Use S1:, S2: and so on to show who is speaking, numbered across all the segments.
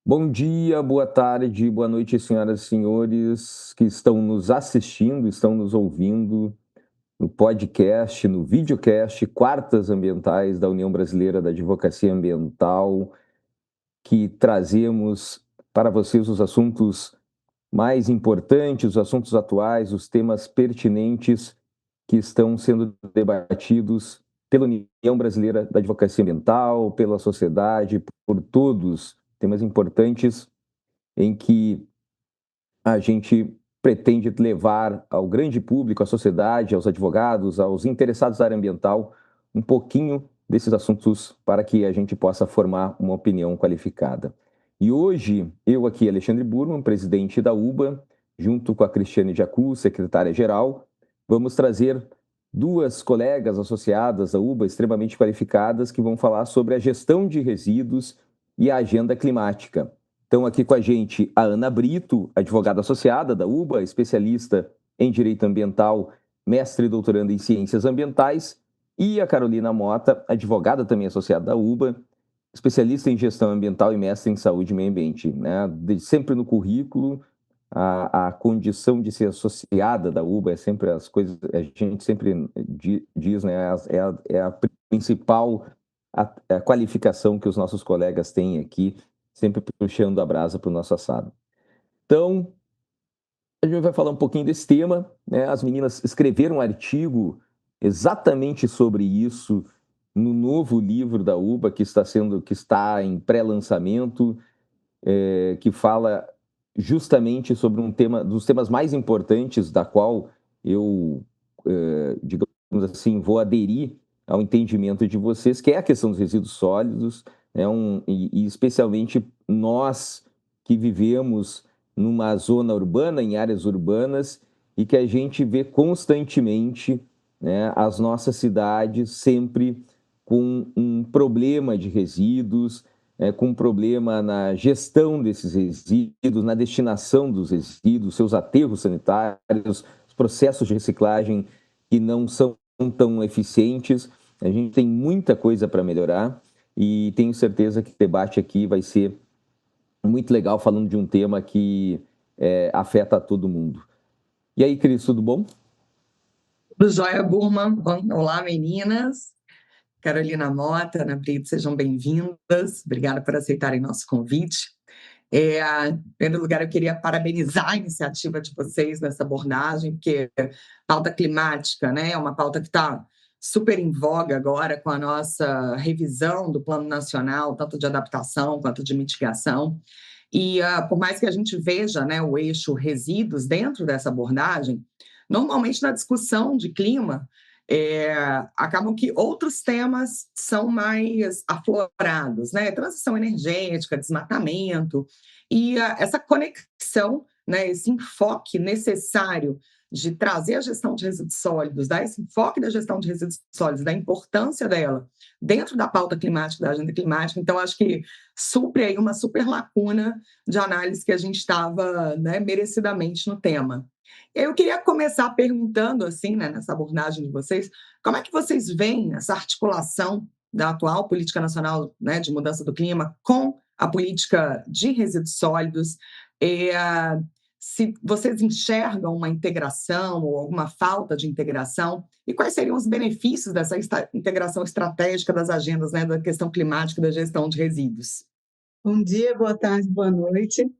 S1: Bom dia, boa tarde, boa noite, senhoras e senhores que estão nos assistindo, estão nos ouvindo no podcast, no videocast Quartas Ambientais da União Brasileira da Advocacia Ambiental, que trazemos para vocês os assuntos mais importantes, os assuntos atuais, os temas pertinentes que estão sendo debatidos pela União Brasileira da Advocacia Ambiental, pela sociedade, por todos, temas importantes em que a gente pretende levar ao grande público, à sociedade, aos advogados, aos interessados na área ambiental, um pouquinho desses assuntos para que a gente possa formar uma opinião qualificada. E hoje, eu aqui, Alexandre Burman, presidente da UBA, junto com a Cristiane Jacu, secretária-geral, vamos trazer duas colegas associadas da UBA, extremamente qualificadas, que vão falar sobre a gestão de resíduos e a agenda climática. Estão aqui com a gente a Ana Brito, advogada associada da UBA, especialista em Direito Ambiental, mestre e doutoranda em Ciências Ambientais, e a Carolina Mota, advogada também associada da UBA, especialista em Gestão Ambiental e mestre em Saúde e Meio Ambiente. Né? Sempre no currículo, a condição de ser associada da UBA é sempre as coisas, a gente sempre diz, né? É a principal a qualificação que os nossos colegas têm aqui, sempre puxando a brasa para o nosso assado. Então, a gente vai falar um pouquinho desse tema, né? As meninas escreveram um artigo exatamente sobre isso no novo livro da UBA, que está em pré-lançamento, que fala justamente sobre um tema, dos temas mais importantes, da qual eu, digamos assim, vou aderir ao entendimento de vocês, que é a questão dos resíduos sólidos, né? E especialmente nós que vivemos numa zona urbana, em áreas urbanas, e que a gente vê constantemente, né, as nossas cidades sempre com um problema de resíduos, com um problema na gestão desses resíduos, na destinação dos resíduos, seus aterros sanitários, os processos de reciclagem que não são tão eficientes. A gente tem muita coisa para melhorar e tenho certeza que o debate aqui vai ser muito legal, falando de um tema que afeta a todo mundo. E aí, Cris, tudo bom?
S2: Do Joia Burman. Olá, meninas. Carolina Mota, Ana Brito, sejam bem-vindas. Obrigada por aceitarem nosso convite. Em primeiro lugar, eu queria parabenizar a iniciativa de vocês nessa abordagem, porque pauta climática, né, é uma pauta que está super em voga agora com a nossa revisão do Plano Nacional, tanto de adaptação quanto de mitigação. E por mais que a gente veja, né, o eixo resíduos dentro dessa abordagem, normalmente na discussão de clima, acabam que outros temas são mais aflorados, né? Transição energética, desmatamento, e essa conexão, né, esse enfoque necessário de trazer a gestão de resíduos sólidos, dar esse enfoque da gestão de resíduos sólidos, da importância dela dentro da pauta climática, da agenda climática. Então, acho que supre aí uma super lacuna de análise que a gente estava, né, merecidamente no tema. Eu queria começar perguntando, assim, né, nessa abordagem de vocês, como é que vocês veem essa articulação da atual política nacional, né, de mudança do clima com a política de resíduos sólidos? E, se vocês enxergam uma integração ou alguma falta de integração, e quais seriam os benefícios dessa integração estratégica das agendas, né, da questão climática e da gestão de resíduos?
S3: Bom dia, boa tarde, boa noite.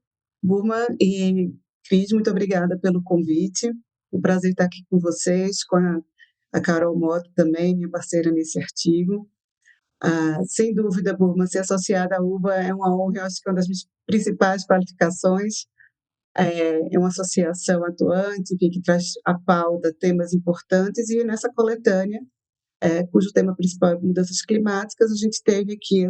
S3: Burma e Cris, muito obrigada pelo convite. Um prazer estar aqui com vocês, com a Carol Mota também, minha parceira nesse artigo. Sem dúvida, Burma, ser associada à UBA é uma honra, eu acho que é uma das minhas principais qualificações. É uma associação atuante, enfim, que traz à pauta temas importantes, e nessa coletânea, cujo tema principal é mudanças climáticas, a gente teve aqui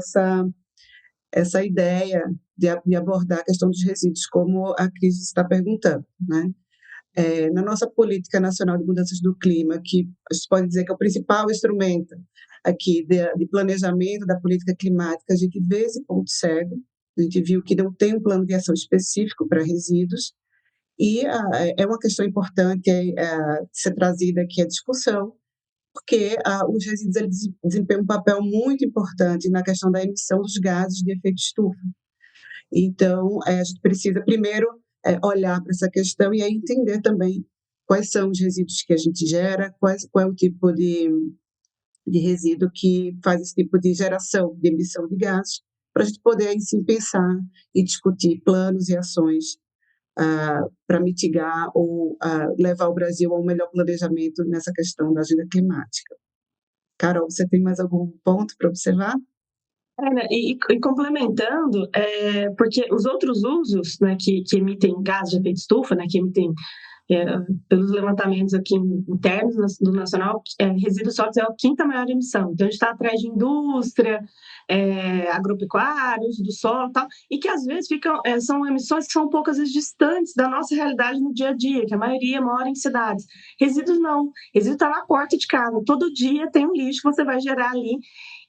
S3: essa ideia de abordar a questão dos resíduos, como a Cris está perguntando, né? Na nossa política nacional de mudanças do clima, que a gente pode dizer que é o principal instrumento aqui de planejamento da política climática, a gente vê esse ponto cego, a gente viu que não tem um plano de ação específico para resíduos, e é uma questão importante ser trazida aqui à discussão, porque os resíduos desempenham um papel muito importante na questão da emissão dos gases de efeito estufa. Então, a gente precisa primeiro olhar para essa questão e aí entender também quais são os resíduos que a gente gera, qual é o tipo de resíduo que faz esse tipo de geração, de emissão de gases, para a gente poder aí sim pensar e discutir planos e ações para mitigar ou levar o Brasil a um melhor planejamento nessa questão da agenda climática. Carol, você tem mais algum ponto para observar?
S4: Né, e complementando, porque os outros usos, né, que emitem gás de efeito estufa, né, que emitem, pelos levantamentos aqui internos do Nacional, resíduos sólidos é a quinta maior emissão. Então, a gente está atrás de indústria, agropecuária, uso do solo e tal, e que às vezes são emissões que são poucas vezes distantes da nossa realidade no dia a dia, que a maioria mora em cidades. Resíduos não. Resíduo está na porta de casa. Todo dia tem um lixo que você vai gerar ali.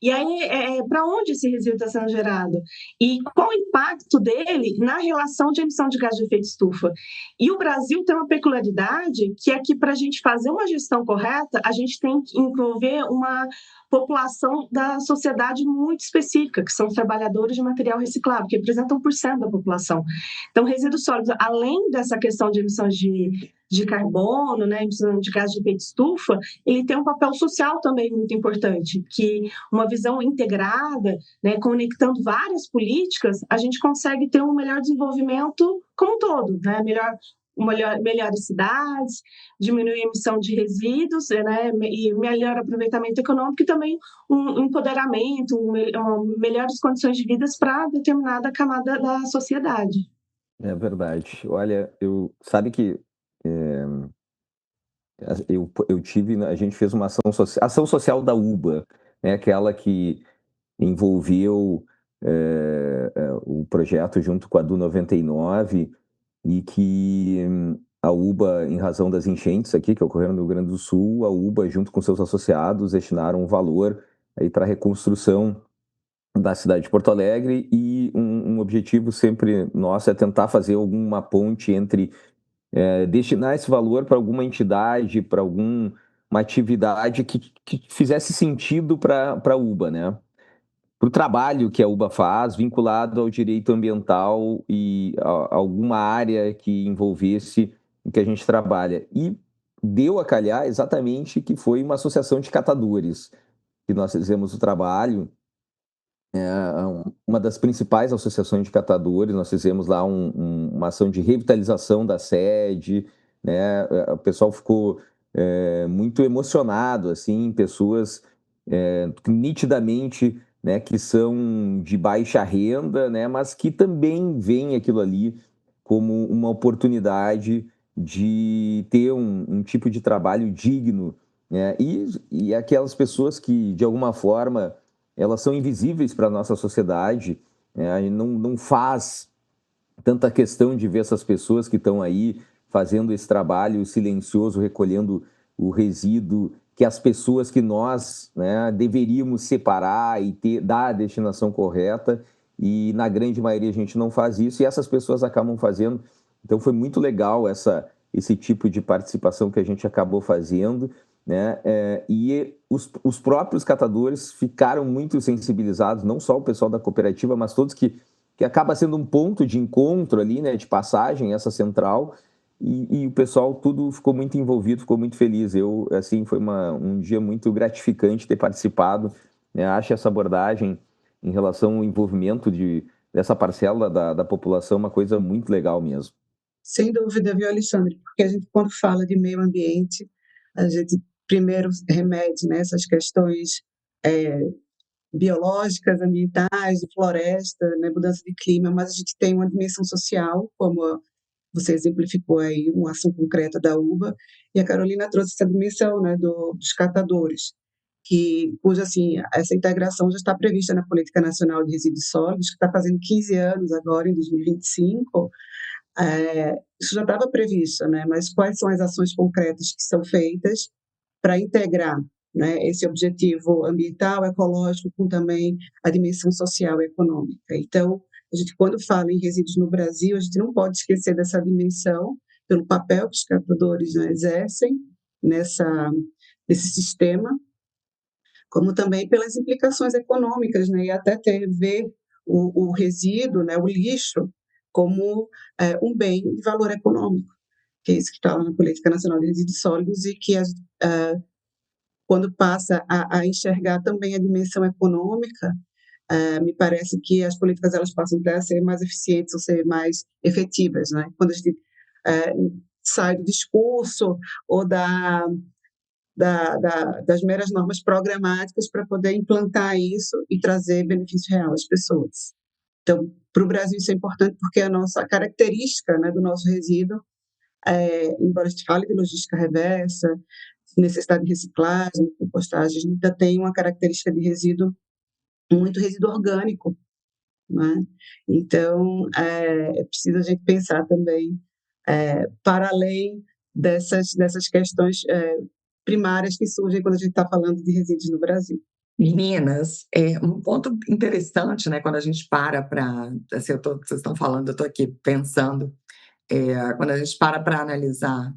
S4: E aí, para onde esse resíduo está sendo gerado? E qual o impacto dele na relação de emissão de gás de efeito estufa? E o Brasil tem uma peculiaridade que é que, para a gente fazer uma gestão correta, a gente tem que envolver uma população da sociedade muito específica, que são os trabalhadores de material reciclável, que representam 1% da população. Então, resíduos sólidos, além dessa questão de emissões de carbono, né, emissão de gás de efeito estufa, ele tem um papel social também muito importante, que uma visão integrada, né, conectando várias políticas, a gente consegue ter um melhor desenvolvimento como um todo, né, melhores cidades, diminuir a emissão de resíduos, né, e melhor aproveitamento econômico e também um empoderamento, melhores condições de vida para determinada camada da sociedade.
S1: É verdade. Olha, sabe que a gente fez uma ação social da UBA, né, aquela que envolveu o projeto junto com a DU 99 e que a UBA, em razão das enchentes aqui que ocorreram no Rio Grande do Sul, a UBA, junto com seus associados, destinaram um valor aí para a reconstrução da cidade de Porto Alegre e um objetivo sempre nosso é tentar fazer alguma ponte entre destinar esse valor para alguma entidade, para alguma atividade que fizesse sentido para a UBA, né? Para o trabalho que a UBA faz, vinculado ao direito ambiental e a alguma área que envolvesse o que a gente trabalha. E deu a calhar exatamente que foi uma associação de catadores que nós fizemos o trabalho, uma das principais associações de catadores. Nós fizemos lá uma ação de revitalização da sede, né? O pessoal ficou muito emocionado, assim, pessoas nitidamente, né, que são de baixa renda, né, mas que também veem aquilo ali como uma oportunidade de ter um tipo de trabalho digno, né? E aquelas pessoas que, de alguma forma, elas são invisíveis para a nossa sociedade, não faz tanta questão de ver essas pessoas que estão aí fazendo esse trabalho silencioso, recolhendo o resíduo, que as pessoas que nós, né, deveríamos separar e dar a destinação correta, e na grande maioria a gente não faz isso, e essas pessoas acabam fazendo. Então foi muito legal esse tipo de participação que a gente acabou fazendo, né? E os próprios catadores ficaram muito sensibilizados, não só o pessoal da cooperativa, mas todos que acaba sendo um ponto de encontro ali, né, de passagem, essa central, e o pessoal tudo ficou muito envolvido, ficou muito feliz. Assim, foi um dia muito gratificante ter participado, né? Acho essa abordagem em relação ao envolvimento dessa parcela da população uma coisa muito legal mesmo.
S3: Sem dúvida, viu, Alexandre? Porque a gente, quando fala de meio ambiente, a gente primeiro remete nessas questões biológicas, ambientais, de floresta, né, mudança de clima, mas a gente tem uma dimensão social, como você exemplificou aí, uma ação concreta da UBA, e a Carolina trouxe essa dimensão, né, dos catadores, cuja, assim, essa integração já está prevista na Política Nacional de Resíduos Sólidos, que está fazendo 15 anos agora, em 2025. Isso já estava previsto, né, mas quais são as ações concretas que são feitas para integrar, né, esse objetivo ambiental, ecológico, com também a dimensão social e econômica? Então, a gente, quando fala em resíduos no Brasil, a gente não pode esquecer dessa dimensão, pelo papel que os catadores, né, exercem nesse sistema, como também pelas implicações econômicas, né, e até ver o resíduo, né, o lixo, como um bem de valor econômico, que é isso que está lá na Política Nacional de Resíduos Sólidos e que quando passa a enxergar também a dimensão econômica, me parece que as políticas elas passam a ser mais eficientes ou ser mais efetivas, né? Quando a gente sai do discurso ou das meras normas programáticas para poder implantar isso e trazer benefício real às pessoas. Então, para o Brasil isso é importante porque a nossa característica, né, do nosso resíduo, embora a gente fale de logística reversa, necessidade de reciclagem, compostagem, ainda tem uma característica de resíduo, muito resíduo orgânico, né? Então, é preciso a gente pensar também para além dessas questões primárias que surgem quando a gente está falando de resíduos no Brasil.
S2: Meninas, um ponto interessante, né, quando a gente para, assim, vocês estão falando, eu estou aqui pensando, quando a gente para analisar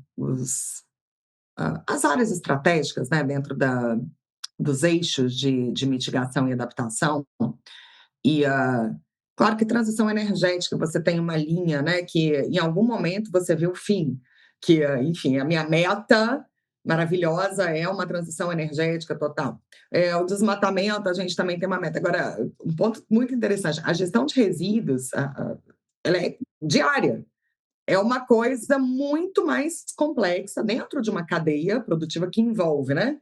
S2: as áreas estratégicas, né, dentro dos eixos de mitigação e adaptação, e claro que transição energética, você tem uma linha, né, que em algum momento você vê o fim, que, enfim, a minha meta maravilhosa é uma transição energética total. O desmatamento, a gente também tem uma meta. Agora, um ponto muito interessante, a gestão de resíduos, ela é diária. É uma coisa muito mais complexa dentro de uma cadeia produtiva que envolve, né,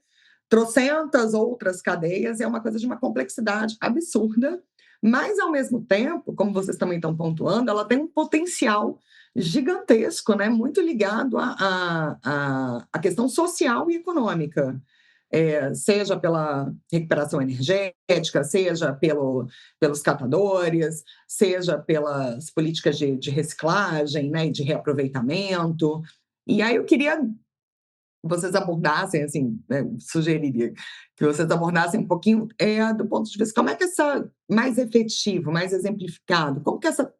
S2: trocentas outras cadeias, é uma coisa de uma complexidade absurda, mas, ao mesmo tempo, como vocês também estão pontuando, ela tem um potencial gigantesco, né, muito ligado à questão social e econômica, seja pela recuperação energética, seja pelos catadores, seja pelas políticas de reciclagem, né, e de reaproveitamento. E aí eu queria vocês abordassem, assim, né, sugeriria que vocês abordassem um pouquinho do ponto de vista, como é que mais efetivo, mais exemplificado, como que essa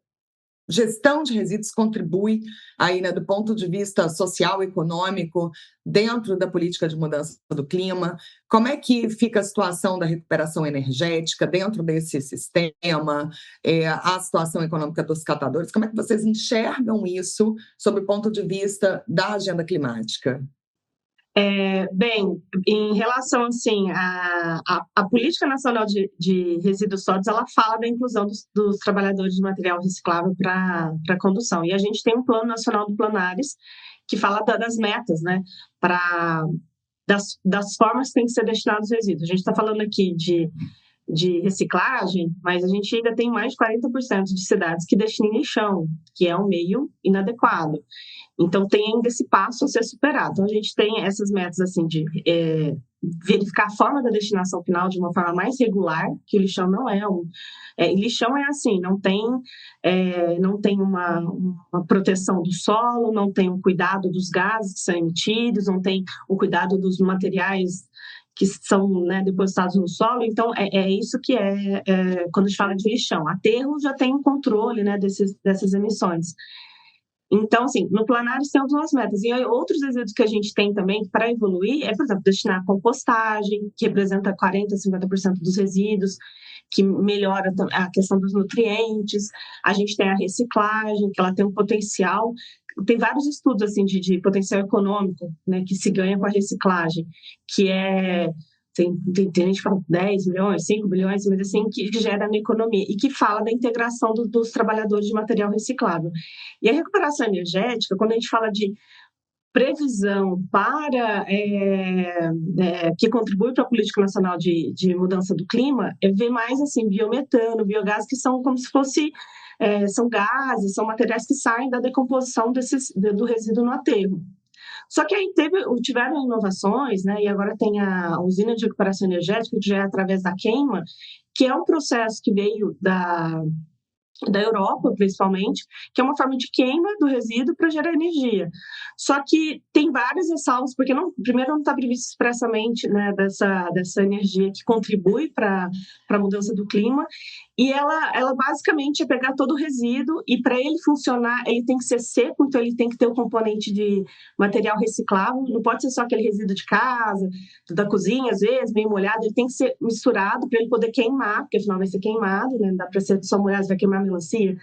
S2: gestão de resíduos contribui aí, né, do ponto de vista social, econômico, dentro da política de mudança do clima, como é que fica a situação da recuperação energética dentro desse sistema, a situação econômica dos catadores, como é que vocês enxergam isso sob o ponto de vista da agenda climática?
S4: Bem, em relação assim a Política Nacional de Resíduos Sólidos, ela fala da inclusão dos trabalhadores de material reciclável para condução. E a gente tem um Plano Nacional do Planares que fala das metas, né, das formas que têm que ser destinados os resíduos. A gente está falando aqui de reciclagem, mas a gente ainda tem mais de 40% de cidades que destinam lixão, que é um meio inadequado. Então, tem ainda esse passo a ser superado. Então, a gente tem essas metas assim de verificar a forma da destinação final de uma forma mais regular, que o lixão não é lixão é assim, não tem uma proteção do solo, não tem um cuidado dos gases que são emitidos, não tem o cuidado dos materiais que são, né, depositados no solo. Então, é isso que quando a gente fala de lixão. Aterro já tem um controle, né, dessas emissões. Então, assim, no Planares tem algumas metas. E outros resíduos que a gente tem também para evoluir por exemplo, destinar a compostagem, que representa 40%, 50% dos resíduos, que melhora a questão dos nutrientes. A gente tem a reciclagem, que ela tem um potencial. Tem vários estudos assim de potencial econômico, né, que se ganha com a reciclagem, que tem gente que fala 10 milhões, 5 bilhões, mas assim, que gera na economia e que fala da integração dos trabalhadores de material reciclável. E a recuperação energética, quando a gente fala de previsão para que contribui para a Política Nacional de Mudança do Clima, ver mais assim, biometano, biogás, que são como se fosse são gases, são materiais que saem da decomposição do resíduo no aterro. Só que aí tiveram inovações, né? E agora tem a usina de recuperação energética, que já é através da queima, que é um processo que veio da Europa, principalmente, que é uma forma de queima do resíduo para gerar energia. Só que tem várias ressalvas, porque primeiro não está previsto expressamente, né, dessa energia que contribui para a mudança do clima, E ela basicamente é pegar todo o resíduo e para ele funcionar, ele tem que ser seco, então ele tem que ter o componente de material reciclável, não pode ser só aquele resíduo de casa, da cozinha, às vezes, meio molhado, ele tem que ser misturado para ele poder queimar, porque afinal vai ser queimado, né? Não dá para ser só molhado, vai queimar melancia,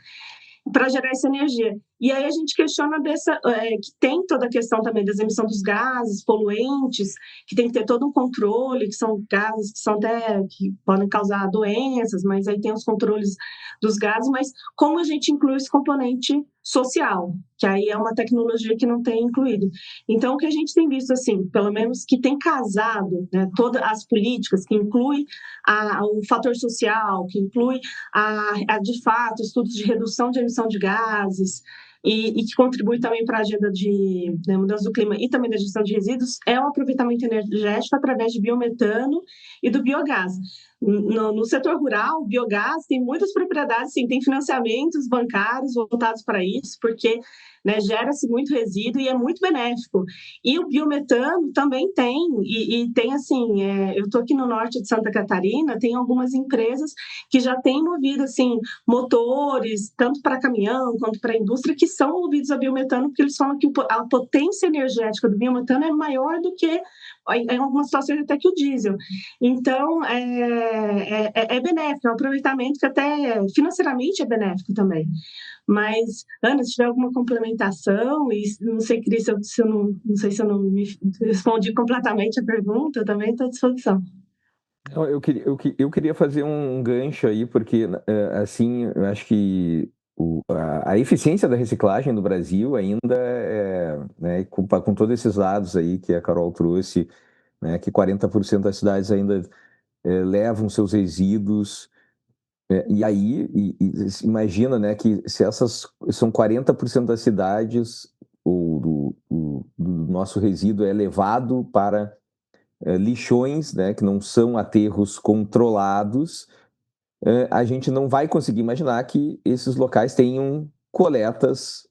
S4: para gerar essa energia. E aí a gente questiona que tem toda a questão também das emissões dos gases poluentes, que tem que ter todo um controle, que são gases que são até que podem causar doenças, mas aí tem os controles dos gases, mas como a gente inclui esse componente social, que aí é uma tecnologia que não tem incluído. Então, o que a gente tem visto, assim, pelo menos que tem casado, né, todas as políticas, que inclui o fator social, que inclui de fato, estudos de redução de emissão de gases, e que contribui também para a agenda de mudança do clima e também da gestão de resíduos, é o aproveitamento energético através de biometano e do biogás. No setor rural, o biogás tem muitas propriedades, sim, tem financiamentos bancários voltados para isso, porque gera-se muito resíduo e é muito benéfico. E o biometano também tem, e tem assim, eu estou aqui no norte de Santa Catarina, tem algumas empresas que já têm movido assim, motores, tanto para caminhão quanto para indústria, que são movidos a biometano, porque eles falam que a potência energética do biometano é maior do que, em algumas situações, até que o diesel. Então, é benéfico, é um aproveitamento que até financeiramente é benéfico também. Mas, Ana, se tiver alguma complementação, e não sei, Cris, se eu não me respondi completamente a pergunta, eu também estou à disposição.
S1: Eu queria fazer um gancho aí, porque, assim, eu acho que a eficiência da reciclagem no Brasil ainda né, com todos esses dados aí que a Carol trouxe, né, que 40% das cidades ainda levam seus resíduos, e aí, imagina, né, que se essas são 40% das cidades, do nosso resíduo é levado para lixões, né, que não são aterros controlados, a gente não vai conseguir imaginar que esses locais tenham coletas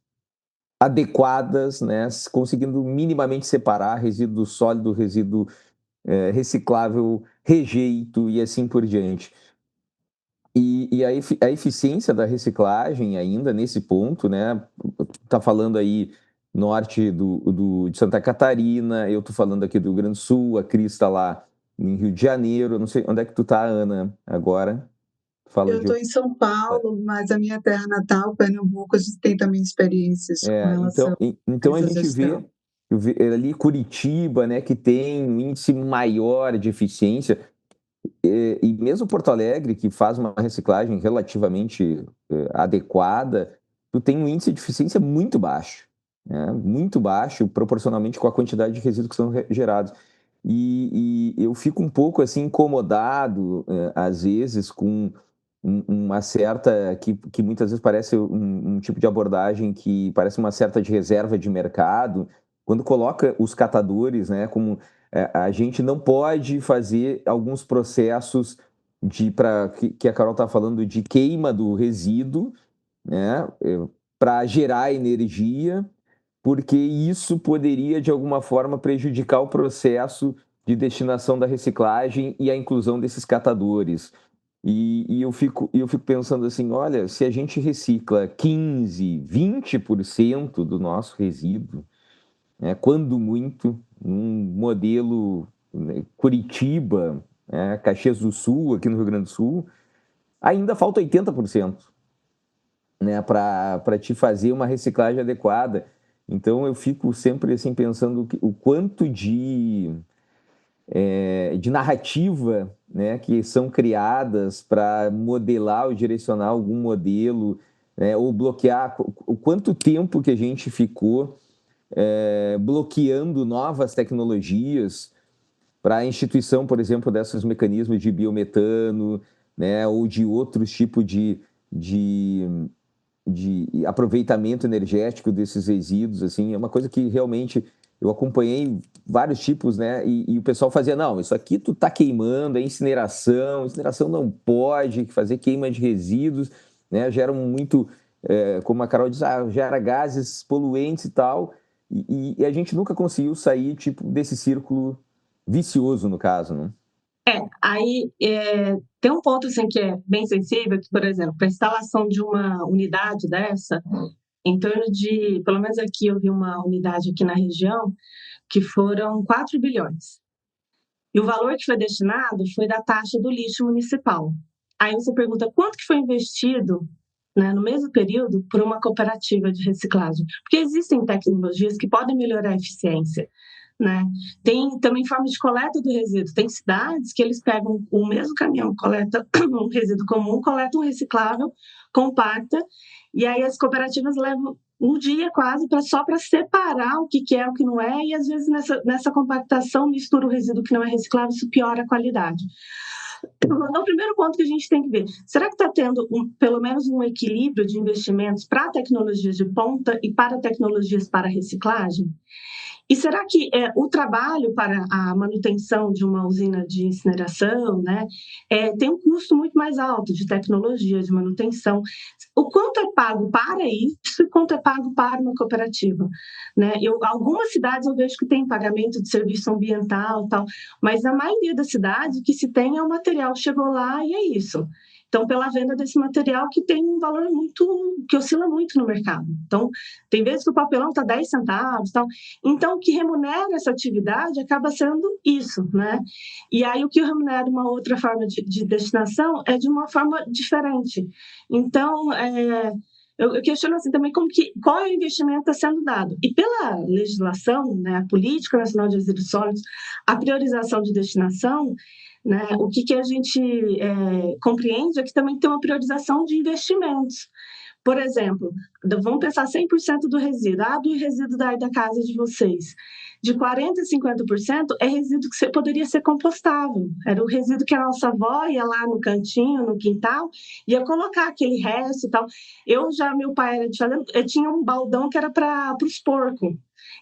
S1: adequadas, né, conseguindo minimamente separar resíduo sólido, resíduo reciclável, rejeito e assim por diante. E a eficiência da reciclagem ainda nesse ponto, né, tá falando aí norte de Santa Catarina, eu tô falando aqui do Rio Grande do Sul, a Cris está lá em Rio de Janeiro, não sei onde é que tu tá, Ana, agora? Fala
S3: Eu
S1: de...
S3: estou em São Paulo, mas a minha terra natal, Pernambuco, a gente tem também experiências com relação a
S1: Então a
S3: essa
S1: gente
S3: gestão.
S1: vê ali Curitiba, né, que tem um índice maior de eficiência, e mesmo Porto Alegre, que faz uma reciclagem relativamente adequada, tu tem um índice de eficiência muito baixo, né? Muito baixo, proporcionalmente com a quantidade de resíduos que são gerados. E eu fico um pouco assim incomodado, às vezes, com uma certa, que muitas vezes parece um tipo de abordagem que parece uma certa de reserva de mercado, quando coloca os catadores, né, como a gente não pode fazer alguns processos que a Carol está falando de queima do resíduo, né, para gerar energia, porque isso poderia, de alguma forma, prejudicar o processo de destinação da reciclagem e a inclusão desses catadores. E eu fico pensando assim, olha, se a gente recicla 15, 20% do nosso resíduo, né, quando muito, num modelo, né, Curitiba, né, Caxias do Sul, aqui no Rio Grande do Sul, ainda falta 80%, né, para te fazer uma reciclagem adequada. Então eu fico sempre assim pensando o quanto de narrativa, né, que são criadas para modelar ou direcionar algum modelo, né, ou bloquear o quanto tempo que a gente ficou bloqueando novas tecnologias para a instituição, por exemplo, desses mecanismos de biometano, né, ou de outros tipos de aproveitamento energético desses resíduos, assim, é uma coisa que realmente eu acompanhei vários tipos, né, e o pessoal fazia, não, isso aqui tu tá queimando, é incineração não pode fazer queima de resíduos, né, geram muito, como a Carol diz, gera gases poluentes e tal, e a gente nunca conseguiu sair, tipo, desse círculo vicioso, no caso, né?
S4: Aí tem um ponto assim, que é bem sensível, que, por exemplo, para a instalação de uma unidade dessa, em torno de, pelo menos aqui eu vi uma unidade aqui na região, que foram 4 bilhões. E o valor que foi destinado foi da taxa do lixo municipal. Aí você pergunta quanto que foi investido, né, no mesmo período por uma cooperativa de reciclagem. Porque existem tecnologias que podem melhorar a eficiência, né? Tem também forma de coleta do resíduo. Tem cidades que eles pegam o mesmo caminhão, coleta um resíduo comum, coleta um reciclável, compacta, e aí as cooperativas levam um dia quase só para separar o que é o que não é, e às vezes nessa compactação mistura o resíduo que não é reciclável, isso piora a qualidade. Então, o primeiro ponto que a gente tem que ver, será que está tendo pelo menos um equilíbrio de investimentos para tecnologias de ponta e para tecnologias para reciclagem? E será que o trabalho para a manutenção de uma usina de incineração, né, tem um custo muito mais alto de tecnologia, de manutenção? O quanto é pago para isso e quanto é pago para uma cooperativa? Né? Algumas cidades eu vejo que tem pagamento de serviço ambiental e tal, mas na maioria das cidades o que se tem é o material, chegou lá e é isso. Então, pela venda desse material que tem um valor que oscila muito no mercado. Então, tem vezes que o papelão está 10 centavos, tal. Então, o que remunera essa atividade acaba sendo isso, né? E aí, o que remunera uma outra forma de destinação é de uma forma diferente. Então, eu questiono assim também qual é o investimento que está sendo dado. E pela legislação, né, a Política Nacional de Resíduos Sólidos, a priorização de destinação, né, o que a gente compreende é que também tem uma priorização de investimentos. Por exemplo, vamos pensar 100% do resíduo. Do resíduo da casa de vocês. De 40% a 50% é resíduo que poderia ser compostável. Era o resíduo que a nossa avó ia lá no cantinho, no quintal, ia colocar aquele resto e tal. Meu pai era de fazenda, tinha um baldão que era para os porcos.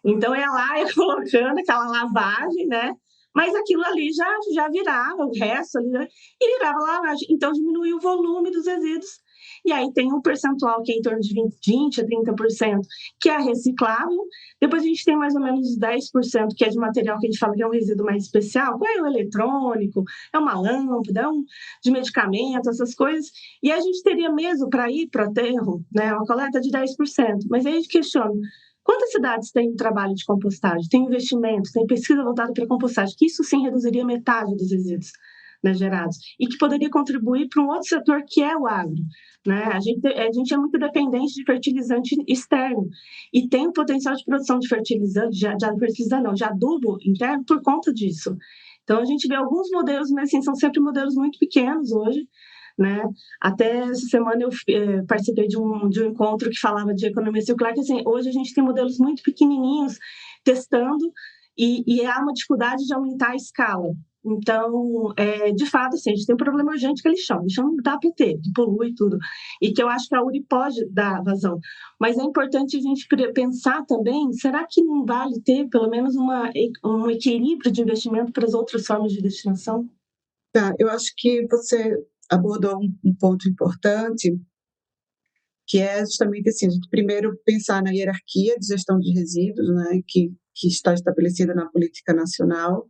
S4: Então, ia lá, ia colocando aquela lavagem, né? Mas aquilo ali já virava, o resto ali, né? E virava lavagem. Então, diminuiu o volume dos resíduos. E aí tem um percentual que é em torno de 20 a 30%, que é reciclável. Depois a gente tem mais ou menos 10%, que é de material que a gente fala que é um resíduo mais especial, é um eletrônico, é uma lâmpada, de medicamento, essas coisas. E a gente teria mesmo para ir para o aterro, né, uma coleta de 10%. Mas aí a gente questiona, quantas cidades têm trabalho de compostagem, tem investimento, tem pesquisa voltada para a compostagem, que isso sim reduziria metade dos resíduos, né, gerados, e que poderia contribuir para um outro setor que é o agro. Né? A gente é muito dependente de fertilizante externo e tem o potencial de produção de fertilizante, de adubo interno por conta disso. Então, a gente vê alguns modelos, mas assim, são sempre modelos muito pequenos hoje. Né? Até essa semana eu participei de um encontro que falava de economia circular, que assim, hoje a gente tem modelos muito pequenininhos testando e há uma dificuldade de aumentar a escala. Então, de fato, assim, a gente tem um problema urgente que é lixão. Lixão não dá para ter, que polui tudo. E que eu acho que a URI pode dar vazão. Mas é importante a gente pensar também, será que não vale ter pelo menos um equilíbrio de investimento para as outras formas de destinação?
S3: Tá, eu acho que você abordou um ponto importante, que é justamente assim, a gente primeiro pensar na hierarquia de gestão de resíduos, né, que está estabelecida na política nacional,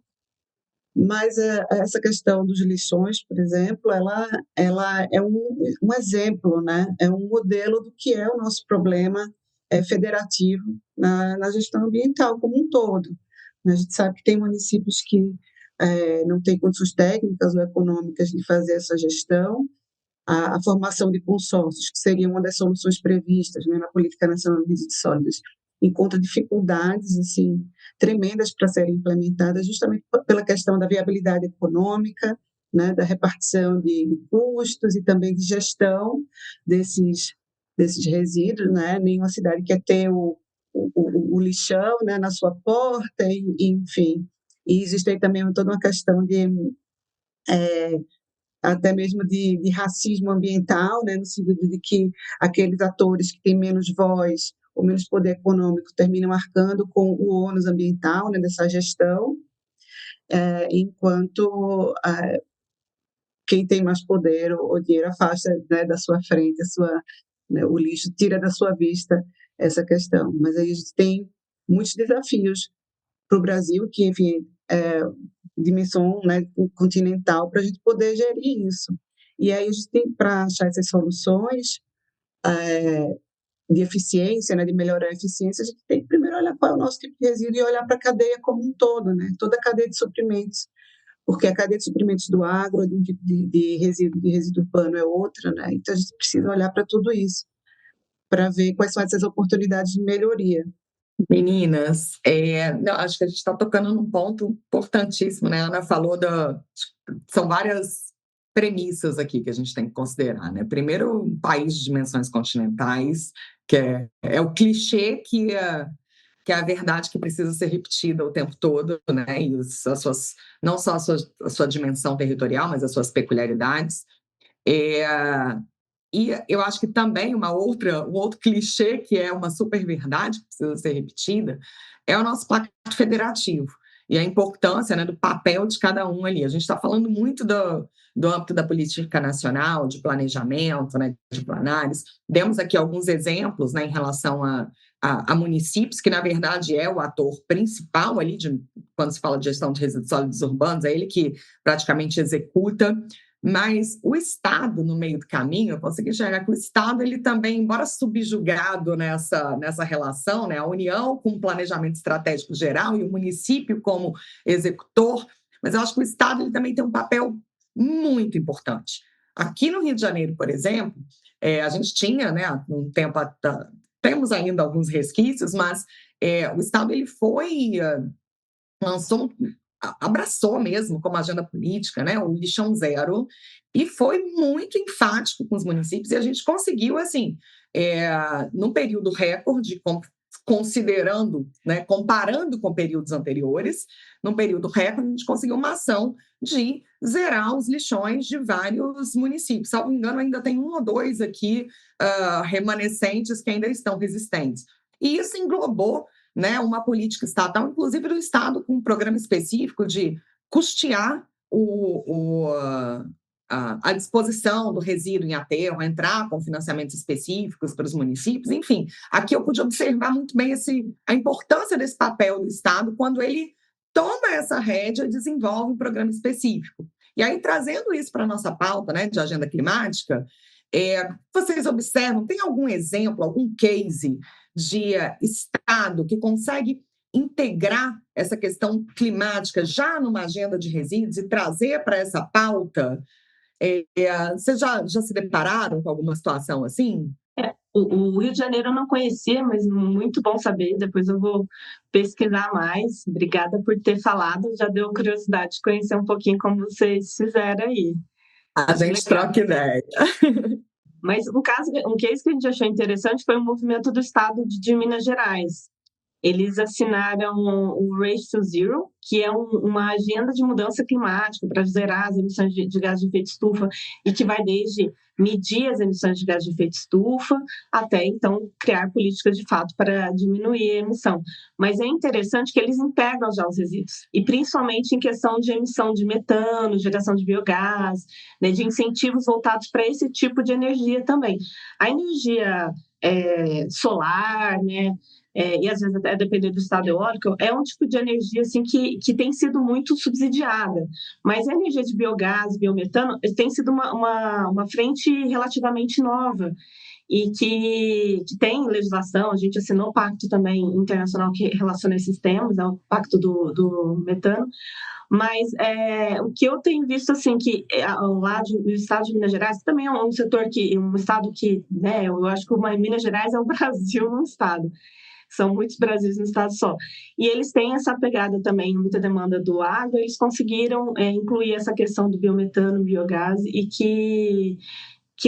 S3: mas essa questão dos lixões, por exemplo, ela é um exemplo, né, é um modelo do que é o nosso problema federativo na gestão ambiental como um todo. A gente sabe que tem municípios que não têm condições técnicas ou econômicas de fazer essa gestão, a formação de consórcios, que seria uma das soluções previstas, né, na Política Nacional de Resíduos Sólidos, encontra dificuldades assim, tremendas para serem implementadas, justamente pela questão da viabilidade econômica, né, da repartição de custos e também de gestão desses resíduos. Né? Nenhuma cidade quer ter o lixão, né, na sua porta, enfim. E existe também toda uma questão de até mesmo de racismo ambiental, né, no sentido de que aqueles atores que têm menos voz ou menos poder econômico terminam arcando com o ônus ambiental, né, dessa gestão, enquanto quem tem mais poder ou dinheiro afasta, né, da sua frente né, o lixo, tira da sua vista essa questão. Mas aí a gente tem muitos desafios para o Brasil, que, enfim, dimensão, né, continental para a gente poder gerir isso. E aí a gente tem, para achar essas soluções de eficiência, né, de melhorar a eficiência, a gente tem que primeiro olhar qual é o nosso tipo de resíduo e olhar para a cadeia como um todo, né, toda a cadeia de suprimentos, porque a cadeia de suprimentos do agro, de resíduo urbano é outra, né, então a gente precisa olhar para tudo isso, para ver quais são essas oportunidades de melhoria.
S2: Meninas, não, acho que a gente está tocando num ponto importantíssimo, né? A Ana falou são várias premissas aqui que a gente tem que considerar, né? Primeiro, um país de dimensões continentais, que é o clichê que é a verdade que precisa ser repetida o tempo todo, né? E não só a sua dimensão territorial, mas as suas peculiaridades. E eu acho que também um outro clichê, que é uma super verdade, que precisa ser repetida, é o nosso pacto federativo e a importância, né, do papel de cada um ali. A gente está falando muito do âmbito da política nacional, de planejamento, né, de planários. Demos aqui alguns exemplos, né, em relação a municípios, que na verdade é o ator principal ali, quando se fala de gestão de resíduos sólidos urbanos, é ele que praticamente executa. Mas o Estado, no meio do caminho, eu consegui enxergar que o Estado, ele também, embora subjugado nessa relação, né, a União com o planejamento estratégico geral e o município como executor, mas eu acho que o Estado ele também tem um papel muito importante. Aqui no Rio de Janeiro, por exemplo, a gente tinha, né, um tempo, temos ainda alguns resquícios, mas o Estado ele abraçou mesmo como agenda política, né, o lixão zero, e foi muito enfático com os municípios, e a gente conseguiu, assim, num período recorde, considerando, né, comparando com períodos anteriores, num período recorde, a gente conseguiu uma ação de zerar os lixões de vários municípios. Salvo engano, ainda tem 1 ou 2 aqui remanescentes que ainda estão resistentes. E isso englobou, né, uma política estatal, inclusive do Estado, com um programa específico de custear a disposição do resíduo em aterro, entrar com financiamentos específicos para os municípios, enfim. Aqui eu pude observar muito bem a importância desse papel do Estado quando ele toma essa rédea e desenvolve um programa específico. E aí, trazendo isso para a nossa pauta, né, de agenda climática, vocês observam, tem algum exemplo, algum case de Estado que consegue integrar essa questão climática já numa agenda de resíduos e trazer para essa pauta? Vocês já se depararam com alguma situação assim?
S4: O Rio de Janeiro eu não conhecia, mas muito bom saber. Depois eu vou pesquisar mais. Obrigada por ter falado. Já deu curiosidade de conhecer um pouquinho como vocês fizeram aí.
S2: A gente troca ideia.
S4: Mas um case que a gente achou interessante foi o movimento do Estado de Minas Gerais. Eles assinaram o Race to Zero, que é uma agenda de mudança climática para zerar as emissões de gás de efeito estufa, e que vai desde medir as emissões de gás de efeito estufa até, então, criar políticas de fato para diminuir a emissão. Mas é interessante que eles integram já os resíduos, e principalmente em questão de emissão de metano, geração de biogás, né, de incentivos voltados para esse tipo de energia também. A energia solar, né, e às vezes até dependendo do estado eólico, é um tipo de energia assim, que tem sido muito subsidiada. Mas a energia de biogás, biometano, tem sido uma frente relativamente nova e que tem legislação. A gente assinou o pacto também internacional que relaciona esses temas, é o pacto do metano. Mas o que eu tenho visto, assim, que lá no estado de Minas Gerais também é um estado que, né, eu acho que Minas Gerais é o Brasil num estado. São muitos Brasis no estado só. E eles têm essa pegada também, muita demanda do agro, eles conseguiram incluir essa questão do biometano, biogás, e que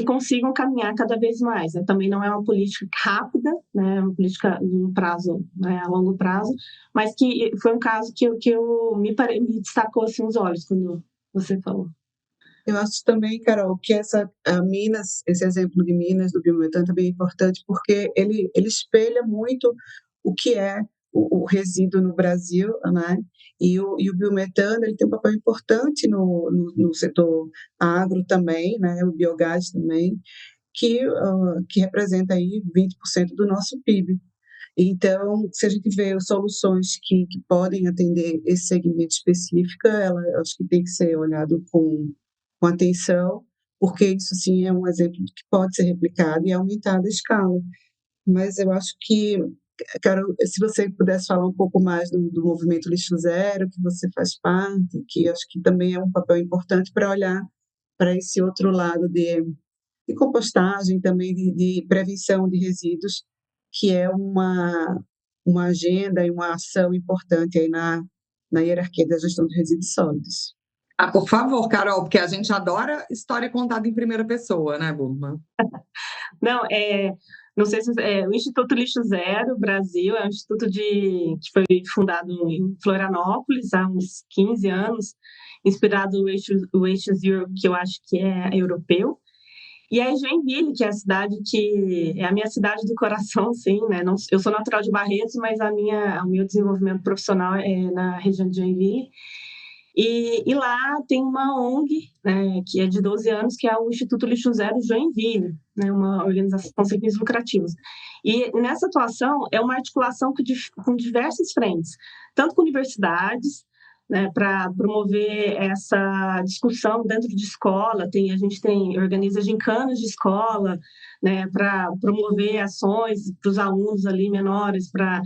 S4: consigam caminhar cada vez mais. Também não é uma política rápida, né, é uma política de um prazo, né, a longo prazo, mas que foi um caso que me destacou assim, os olhos quando você falou.
S3: Eu acho também, Carol, que esse exemplo de Minas, do biometano, também é importante, porque ele espelha muito o que é o resíduo no Brasil, né? E o biometano ele tem um papel importante no setor agro também, né? O biogás também, que representa aí 20% do nosso PIB. Então, se a gente vê soluções que podem atender esse segmento específico, eu acho que tem que ser olhado com atenção, porque isso sim é um exemplo que pode ser replicado e aumentado a escala. Mas eu acho que, Carol, se você pudesse falar um pouco mais do movimento Lixo Zero, que você faz parte, que acho que também é um papel importante para olhar para esse outro lado de compostagem, também de prevenção de resíduos, que é uma agenda e uma ação importante aí na hierarquia da gestão de resíduos sólidos.
S2: Ah, por favor, Carol, porque a gente adora história contada em primeira pessoa, né, Burma?
S4: Não, não sei se o Instituto Lixo Zero Brasil é um instituto que foi fundado em Florianópolis há uns 15 anos, inspirado o eixo Zero, que eu acho que é europeu. E aí Joinville, que é a cidade que é a minha cidade do coração, sim, né? Não, eu sou natural de Barretos, mas o meu desenvolvimento profissional é na região de Joinville. E lá tem uma ONG, né, que é de 12 anos, que é o Instituto Lixo Zero Joinville, né, uma organização sem fins lucrativos. E nessa atuação é uma articulação com diversas frentes, tanto com universidades, né, para promover essa discussão dentro de escola. A gente organiza gincanas de escola, né, para promover ações para os alunos ali menores, para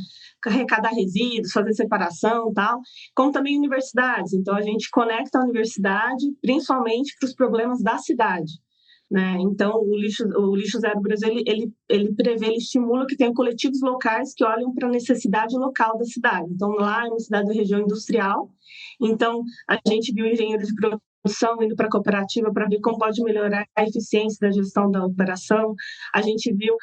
S4: arrecadar resíduos, fazer separação, tal, como também universidades. Então a gente conecta a universidade, principalmente para os problemas da cidade. Né? Então, o Lixo Zero Brasil, ele prevê, ele estimula que tenha coletivos locais que olham para a necessidade local da cidade. Então, lá é uma cidade da região industrial, então a gente viu engenheiros de produção indo para a cooperativa para ver como pode melhorar a eficiência da gestão da operação. A gente viu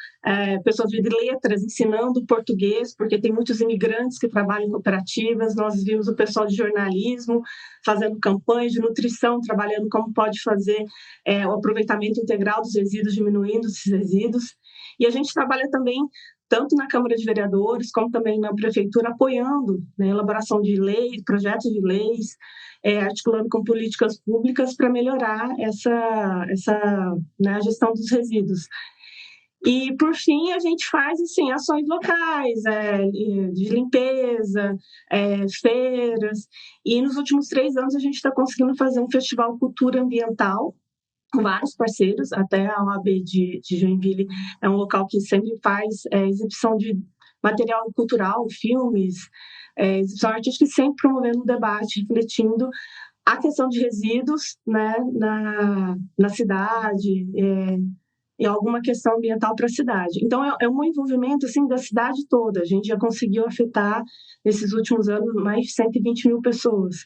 S4: pessoas de letras ensinando português, porque tem muitos imigrantes que trabalham em cooperativas. Nós vimos o pessoal de jornalismo fazendo campanhas de nutrição, trabalhando como pode fazer o aproveitamento integral dos resíduos, diminuindo esses resíduos. E a gente trabalha também tanto na Câmara de Vereadores, como também na Prefeitura, apoiando, né, a elaboração de leis, projetos de leis, articulando com políticas públicas para melhorar né, a gestão dos resíduos. E, por fim, a gente faz assim, ações locais, de limpeza, feiras. E nos últimos 3 anos a gente está conseguindo fazer um festival Cultura Ambiental, com vários parceiros, até a OAB de Joinville é um local que sempre faz exibição de material cultural, filmes, exibição artística, e sempre promovendo um debate, refletindo a questão de resíduos, né, na cidade, e alguma questão ambiental para a cidade. Então, é um envolvimento assim, da cidade toda. A gente já conseguiu afetar, nesses últimos anos, mais de 120 mil pessoas.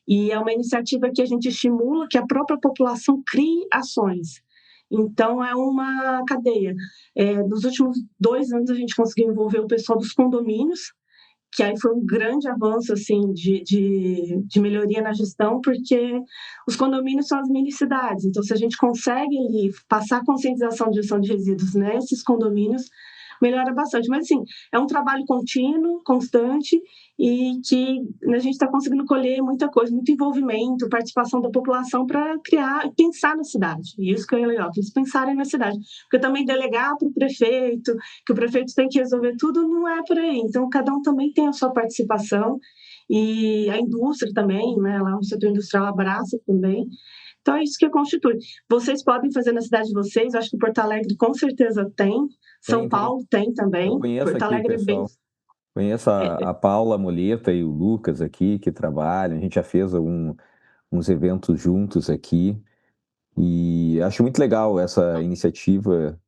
S4: E é uma iniciativa que a gente estimula que a própria população crie ações. Então, é uma cadeia. Nos últimos 2 anos, a gente conseguiu envolver o pessoal dos condomínios, que aí foi um grande avanço assim, de melhoria na gestão, porque os condomínios são as mini-cidades. Então, se a gente consegue ali, passar a conscientização de gestão de resíduos nesses condomínios, melhora bastante. Mas, assim, é um trabalho contínuo, constante, e que a gente está conseguindo colher muita coisa, muito envolvimento, participação da população para criar e pensar na cidade. E isso que é legal, que eles pensarem na cidade. Porque também delegar para o prefeito, que o prefeito tem que resolver tudo, não é por aí. Então, cada um também tem a sua participação, e a indústria também, né? Lá no setor industrial abraça também. Então, é isso que constitui. Vocês podem fazer na cidade de vocês, acho que Porto Alegre com certeza tem, São Paulo tem também.
S1: Eu conheço
S4: Porto
S1: aqui o
S4: Alegre é bem.
S1: pessoal. Conheço a Paula Moleta e o Lucas aqui, que trabalham. A gente já fez uns eventos juntos aqui. E acho muito legal essa iniciativa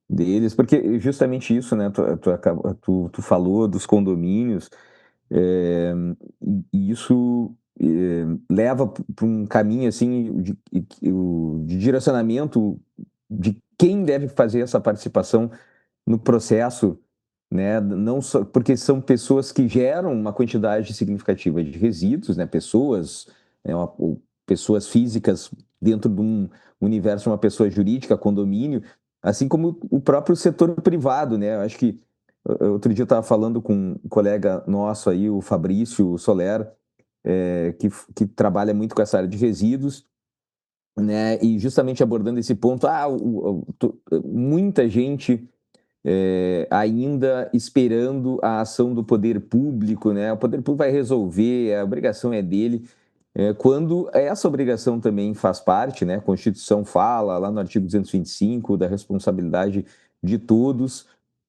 S1: deles, porque justamente isso, né? Tu falou dos condomínios, e isso leva para um caminho assim de direcionamento de quem deve fazer essa participação no processo, né? Não só porque são pessoas que geram uma quantidade significativa de resíduos, né? Pessoas, né? Ou pessoas físicas dentro de um universo, uma pessoa jurídica, condomínio, assim como o próprio setor privado, né? Eu acho que outro dia eu estava falando com um colega nosso aí, o Fabrício Soler, que trabalha muito com essa área de resíduos, né? E justamente abordando esse ponto, muita gente ainda esperando a ação do poder público, né? O poder público vai resolver, a obrigação é dele. Quando essa obrigação também faz parte, né? A Constituição fala lá no artigo 225 da responsabilidade de todos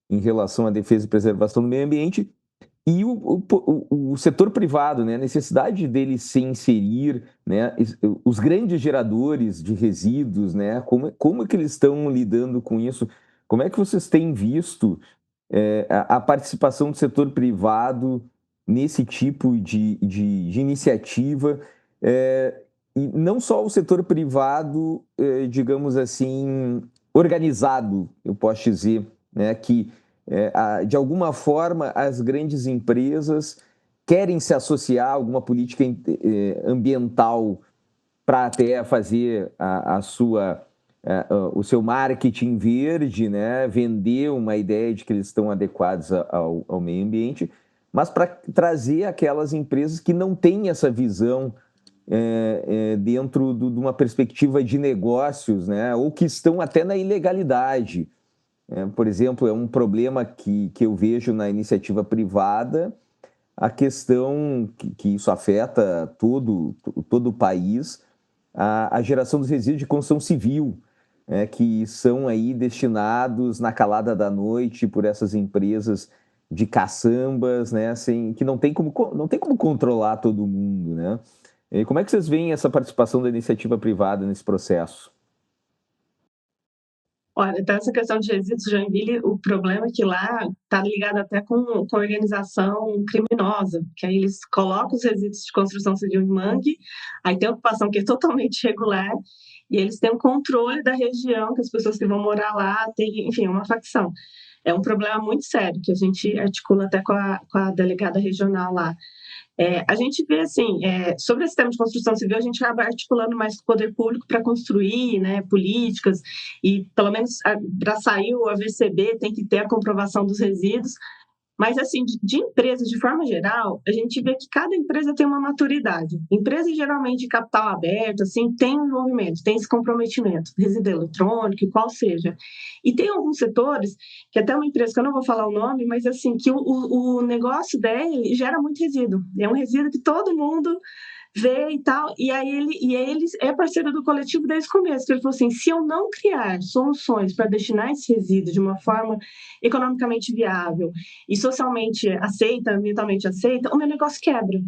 S1: em relação à defesa e preservação do meio ambiente, e o setor privado, né, a necessidade dele se inserir, né, os grandes geradores de resíduos, né, como é que eles estão lidando com isso? Como é que vocês têm visto a participação do setor privado nesse tipo de iniciativa? E não só o setor privado, digamos assim, organizado, eu posso dizer, né, que de alguma forma as grandes empresas querem se associar a alguma política ambiental para até fazer o seu marketing verde, né? Vender uma ideia de que eles estão adequados ao meio ambiente, mas para trazer aquelas empresas que não têm essa visão dentro de uma perspectiva de negócios, né? Ou que estão até na ilegalidade. Por exemplo, é um problema que eu vejo na iniciativa privada, a questão que isso afeta todo o país, a geração dos resíduos de construção civil, que são aí destinados na calada da noite por essas empresas de caçambas, né, que não tem como controlar todo mundo, né? E como é que vocês veem essa participação da iniciativa privada nesse processo?
S4: Olha, então essa questão de resíduos de Joinville, o problema é que lá está ligado até com organização criminosa, que aí eles colocam os resíduos de construção civil em mangue, aí tem a ocupação que é totalmente irregular, e eles têm um controle da região, que as pessoas que vão morar lá têm, enfim, uma facção. É um problema muito sério, que a gente articula até com a delegada regional lá. A gente vê, assim, sobre esse tema de construção civil, a gente acaba articulando mais com o poder público para construir, né, políticas, e pelo menos para sair o AVCB tem que ter a comprovação dos resíduos. Mas, assim, de empresas, de forma geral, a gente vê que cada empresa tem uma maturidade. Empresas, geralmente, de capital aberto, assim, tem um envolvimento, tem esse comprometimento, resíduo eletrônico, qual seja. E tem alguns setores, que até uma empresa, que eu não vou falar o nome, mas, assim, que o negócio dele gera muito resíduo. É um resíduo que todo mundo vê e tal, e aí ele é parceiro do coletivo desde o começo, que ele falou assim, se eu não criar soluções para destinar esse resíduo de uma forma economicamente viável e socialmente aceita, ambientalmente aceita, o meu negócio quebra.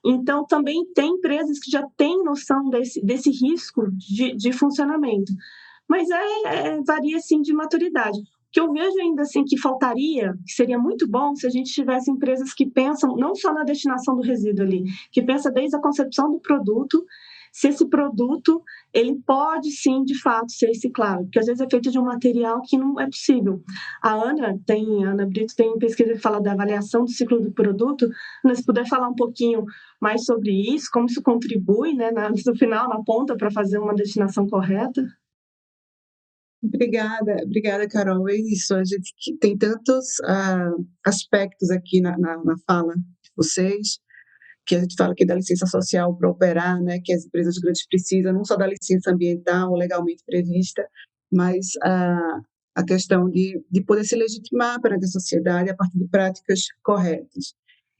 S4: Então, também tem empresas que já têm noção desse risco de funcionamento, mas varia, assim, de maturidade. O que eu vejo ainda, assim, que faltaria, que seria muito bom se a gente tivesse empresas que pensam não só na destinação do resíduo ali, que pensa desde a concepção do produto, se esse produto ele pode sim, de fato, ser reciclável, porque às vezes é feito de um material que não é possível. A Ana Brito tem pesquisa que fala da avaliação do ciclo do produto. Ana, se puder falar um pouquinho mais sobre isso, como isso contribui, né, no final, na ponta, para fazer uma destinação correta.
S3: Obrigada, Carol. É isso, a gente tem tantos aspectos aqui na fala de vocês, que a gente fala aqui da licença social para operar, né, que as empresas grandes precisam, não só da licença ambiental legalmente prevista, mas a questão de poder se legitimar perante a sociedade a partir de práticas corretas.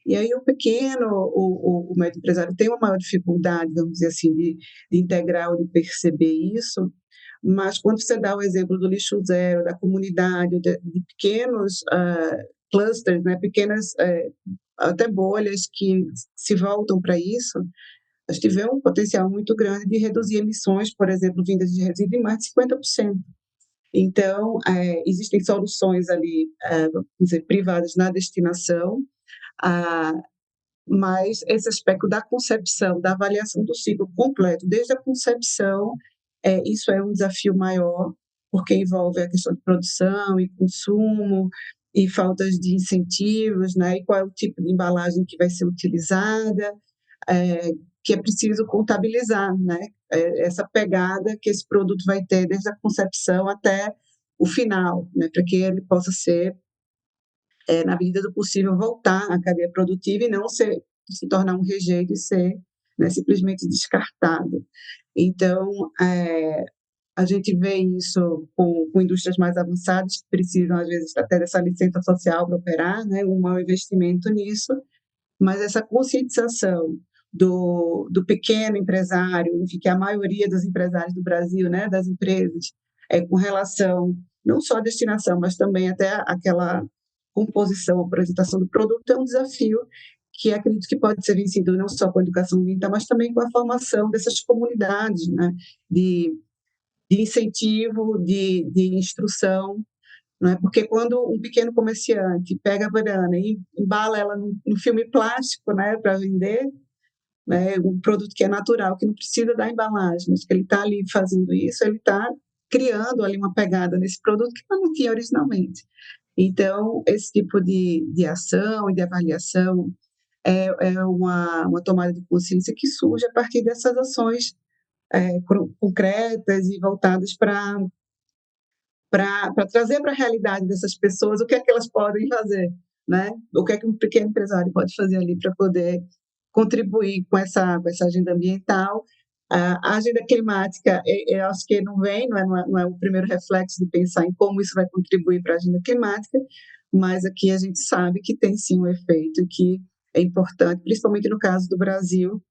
S3: E aí o pequeno, o médio empresário tem uma maior dificuldade, vamos dizer assim, de integrar ou de perceber isso, mas quando você dá o exemplo do lixo zero, da comunidade, de pequenos clusters, né, pequenas até bolhas que se voltam para isso, a gente vê um potencial muito grande de reduzir emissões, por exemplo, vindas de resíduos em mais de 50%. Então, existem soluções ali, vamos dizer, privadas na destinação, mas esse aspecto da concepção, da avaliação do ciclo completo, desde a concepção, isso é um desafio maior, porque envolve a questão de produção e consumo, e faltas de incentivos, né? E qual é o tipo de embalagem que vai ser utilizada, que é preciso contabilizar, né? Essa pegada que esse produto vai ter desde a concepção até o final, né? Para que ele possa ser, na medida do possível, voltar à cadeia produtiva e não se tornar um rejeito e ser, né, simplesmente descartado. Então, A gente vê isso com indústrias mais avançadas, que precisam, às vezes, até dessa licença social para operar, né, um mau investimento nisso, mas essa conscientização do pequeno empresário, enfim, que é a maioria dos empresários do Brasil, né, das empresas, com relação não só à destinação, mas também até aquela composição, apresentação do produto, é um desafio que acredito que pode ser vencido não só com a educação ambiental, mas também com a formação dessas comunidades, né, de incentivo, de instrução, não é? Porque quando um pequeno comerciante pega a banana e embala ela no filme plástico, né, para vender, né, um produto que é natural, que não precisa da embalagem, mas que ele está ali fazendo isso, ele está criando ali uma pegada nesse produto que não tinha originalmente. Então, esse tipo de ação e de avaliação é uma tomada de consciência que surge a partir dessas ações concretas e voltadas para trazer para a realidade dessas pessoas o que é que elas podem fazer, né? O que é que um pequeno empresário pode fazer ali para poder contribuir com essa agenda ambiental. A agenda climática, eu acho que não é o primeiro reflexo de pensar em como isso vai contribuir para a agenda climática, mas aqui a gente sabe que tem sim um efeito que é importante, principalmente no caso do Brasil,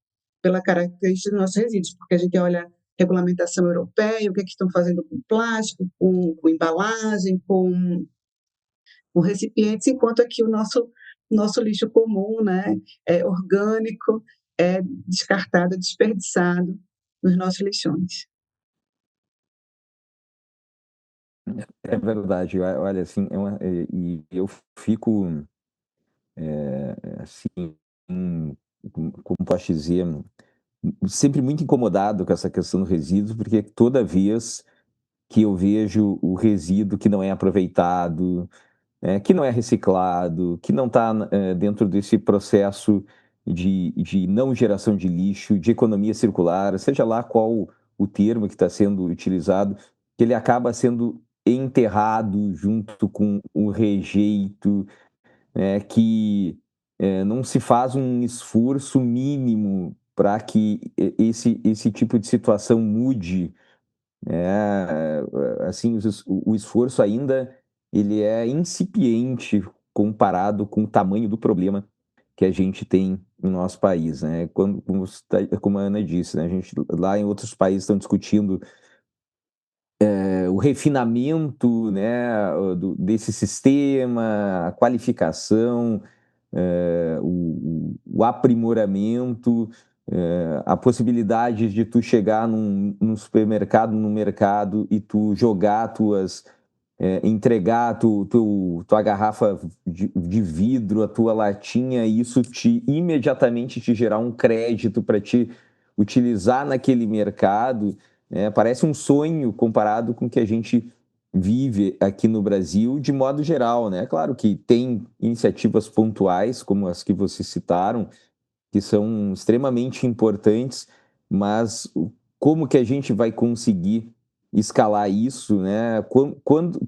S3: pela característica dos nossos resíduos, porque a gente olha regulamentação europeia, o que é que estão fazendo com plástico, com embalagem, com recipientes, enquanto aqui o nosso lixo comum, né, orgânico, é descartado, desperdiçado nos nossos lixões.
S1: É verdade, olha, assim, e eu fico, assim, como posso dizer, sempre muito incomodado com essa questão do resíduo, porque toda vez que eu vejo o resíduo que não é aproveitado, que não é reciclado, que não está dentro desse processo de não geração de lixo, de economia circular, seja lá qual o termo que está sendo utilizado, que ele acaba sendo enterrado junto com o rejeito, que não se faz um esforço mínimo para que esse tipo de situação mude. Assim, o esforço ainda ele é incipiente comparado com o tamanho do problema que a gente tem no nosso país, né? Como a Ana disse, né? A gente lá em outros países estão discutindo o refinamento, né, desse sistema, a qualificação, o aprimoramento, a possibilidade de tu chegar num supermercado, num mercado e tu jogar entregar tua garrafa de vidro, a tua latinha, e isso imediatamente te gerar um crédito para te utilizar naquele mercado, parece um sonho comparado com o que a gente vive aqui no Brasil, de modo geral, né? Claro que tem iniciativas pontuais, como as que vocês citaram, que são extremamente importantes, mas como que a gente vai conseguir escalar isso, né?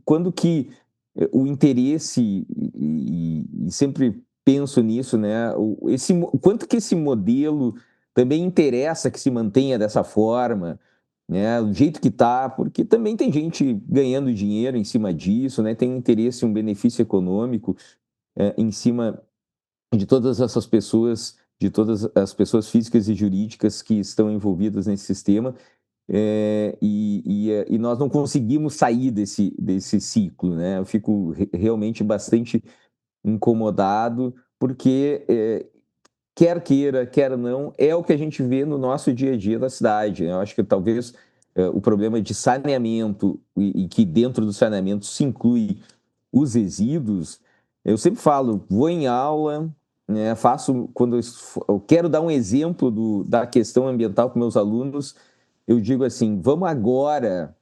S1: Quando que o interesse, e sempre penso nisso, né? Quanto que esse modelo também interessa que se mantenha dessa forma, né? Do jeito que está, porque também tem gente ganhando dinheiro em cima disso, né? Tem um interesse, um benefício econômico em cima de todas essas pessoas, de todas as pessoas físicas e jurídicas que estão envolvidas nesse sistema, e nós não conseguimos sair desse ciclo, né? Eu fico realmente bastante incomodado, porque quer queira, quer não, é o que a gente vê no nosso dia a dia da cidade, né? Eu acho que talvez o problema de saneamento, e que dentro do saneamento se inclui os resíduos, eu sempre falo, vou em aula, né, quando eu quero dar um exemplo da questão ambiental com meus alunos, eu digo assim, vamos agora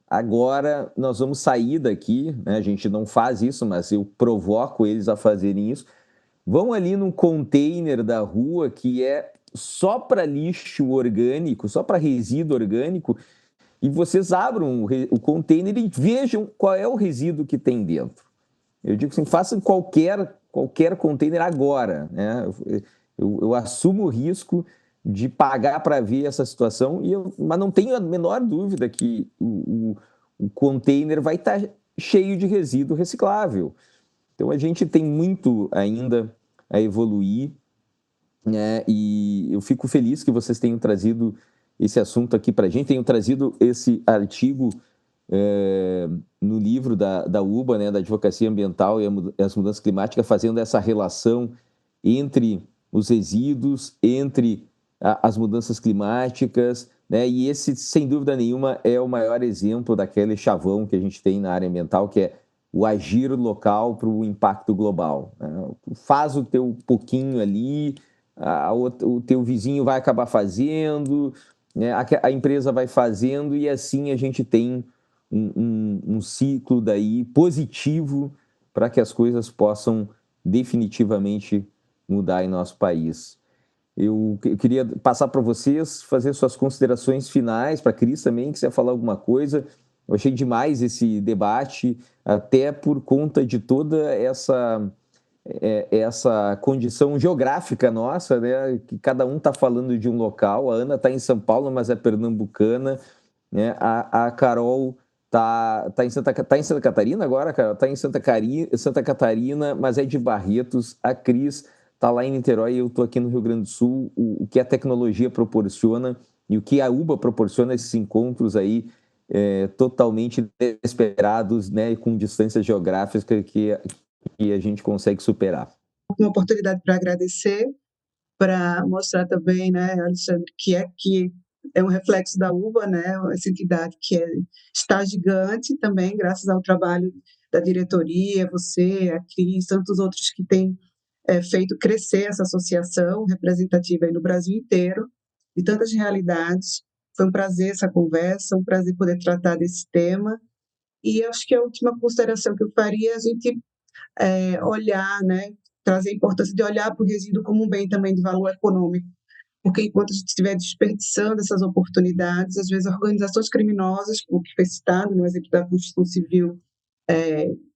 S1: nós vamos sair daqui, né, a gente não faz isso, mas eu provoco eles a fazerem isso, vão ali num container da rua que é só para lixo orgânico, só para resíduo orgânico, e vocês abram o container e vejam qual é o resíduo que tem dentro. Eu digo assim, façam qualquer container agora, né? Eu assumo o risco de pagar para ver essa situação, mas não tenho a menor dúvida que o container vai estar cheio de resíduo reciclável. Então, a gente tem muito ainda a evoluir, né? E eu fico feliz que vocês tenham trazido esse assunto aqui para a gente, tenham trazido esse artigo no livro da UBA, né, da Advocacia Ambiental e as Mudanças Climáticas, fazendo essa relação entre os resíduos, entre as mudanças climáticas, né? E esse, sem dúvida nenhuma, é o maior exemplo daquele chavão que a gente tem na área ambiental, que é o agir local para o impacto global, né? Faz o teu pouquinho ali, o teu vizinho vai acabar fazendo, né? A empresa vai fazendo, e assim a gente tem um ciclo daí positivo para que as coisas possam definitivamente mudar em nosso país. Eu queria passar para vocês, fazer suas considerações finais, para a Cris também, quiser falar alguma coisa. Eu achei demais esse debate, até por conta de toda essa condição geográfica nossa, né? Que cada um está falando de um local. A Ana está em São Paulo, mas é pernambucana, né? A Carol tá em Santa Catarina agora, Carol? Está em Santa Catarina, mas é de Barretos. A Cris está lá em Niterói e eu estou aqui no Rio Grande do Sul. O que a tecnologia proporciona e o que a UBA proporciona, esses encontros aí totalmente inesperados, né? Com distâncias geográficas que a gente consegue superar.
S3: Uma oportunidade para agradecer, para mostrar também, né, Alexandre, que é um reflexo da UBA, né, essa entidade que está gigante também, graças ao trabalho da diretoria, você, a Cris, tantos outros que têm feito crescer essa associação representativa aí no Brasil inteiro, de tantas realidades. Foi um prazer essa conversa, um prazer poder tratar desse tema. E acho que a última consideração que eu faria é a gente olhar, né, trazer a importância de olhar para o resíduo como um bem também de valor econômico, porque enquanto a gente estiver desperdiçando essas oportunidades, às vezes organizações criminosas, como que foi citado no exemplo da Constituição Civil,